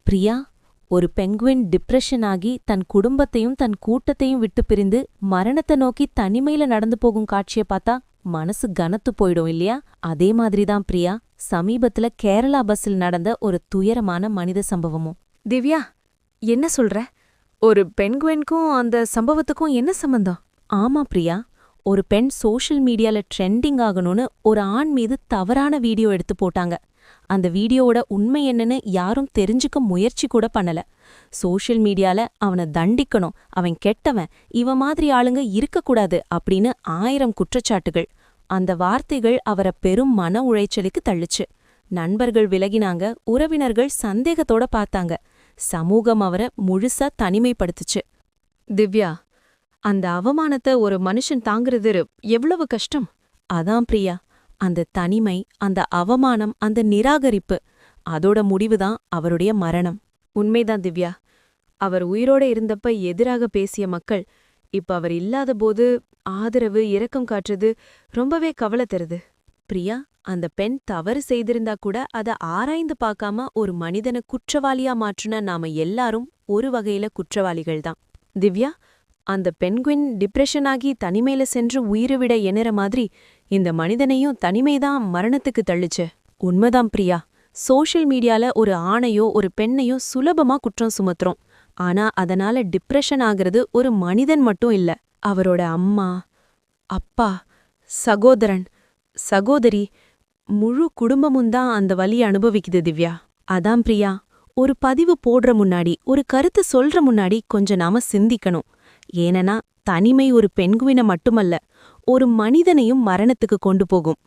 பிரியா, ஒரு penguin depression ஆகி தன் குடும்பத்தையும் தன் கூட்டத்தையும் விட்டு பிரிந்து மரணத்தை நோக்கி தனிமையில நடந்து போகும் காட்சிய பார்த்தா மனசு கனத்து போயிடும் இல்லையா? அதே மாதிரிதான் பிரியா, சமீபத்துல கேரளா பஸ்ஸில் நடந்த ஒரு துயரமான மனித சம்பவமும். திவ்யா, என்ன சொல்ற? ஒரு பெண்குவினுக்கும் அந்த சம்பவத்துக்கும் என்ன சம்பந்தம்? ஆமா பிரியா, ஒரு பெண் சோஷியல் மீடியால ட்ரெண்டிங் ஆகணும்னு ஒரு ஆண் மீது தவறான வீடியோ எடுத்து போட்டாங்க. அந்த வீடியோவோட உண்மை என்னன்னு யாரும் தெரிஞ்சுக்க முயற்சி கூட பண்ணல. சோஷியல் மீடியால அவனை தண்டிக்கணும், அவன் கெட்டவன், இவன் மாதிரி ஆளுங்க இருக்கக்கூடாது அப்படின்னு 1000 குற்றச்சாட்டுகள். அந்த வார்த்தைகள் அவரை பெரும் மன உளைச்சலுக்கு தள்ளுச்சு. நண்பர்கள் விலகினாங்க, உறவினர்கள் சந்தேகத்தோட பார்த்தாங்க. சமூகம் அவரை முழுசா தனிமைப்படுத்துச்சு. திவ்யா, அந்த அவமானத்தை ஒரு மனுஷன் தாங்குறது எவ்வளவு கஷ்டம்? அதான் பிரியா, அந்த தனிமை, அந்த அவமானம், அந்த நிராகரிப்பு, அதோட முடிவுதான் அவருடைய மரணம். உண்மைதான் திவ்யா. அவர் உயிரோட இருந்தப்ப எதிராக பேசிய மக்கள் இப்ப அவர் இல்லாத போது ஆதரவு, இரக்கம் காட்டுறது ரொம்பவே கவலை தருது. பிரியா, அந்த பெண் தவறு செய்திருந்தா கூட அதை ஆராய்ந்து பார்க்காம ஒரு மனிதனை குற்றவாளியா மாற்றுன நாம எல்லாரும் ஒரு வகையில குற்றவாளிகள்தான். திவ்யா, அந்த பெண்குயின் டிப்ரெஷன் ஆகி தனிமையில சென்று உயிரை எண்ணுற மாதிரி இந்த மனிதனையும் தனிமைதான் மரணத்துக்கு தள்ளுச்சு. உண்மைதான் பிரியா, சோஷியல் மீடியால ஒரு ஆணையோ ஒரு பெண்ணையோ சுலபமா குற்றம் சுமத்துறோம். ஆனா அதனால டிப்ரெஷன் ஆகிறது ஒரு மனிதன் மட்டும் இல்ல, அவரோட அம்மா, அப்பா, சகோதரன், சகோதரி, முழு குடும்பமும் தான் அந்த வலியை அனுபவிக்குது. திவ்யா, அதான் பிரியா, ஒரு பதிவு போடுற முன்னாடி, ஒரு கருத்து சொல்ற முன்னாடி கொஞ்சம் நாம சிந்திக்கணும். ஏனனா தனிமை ஒரு பெண்குவினை மட்டுமல்ல, ஒரு மனிதனையும் மரணத்துக்கு கொண்டு போகும்.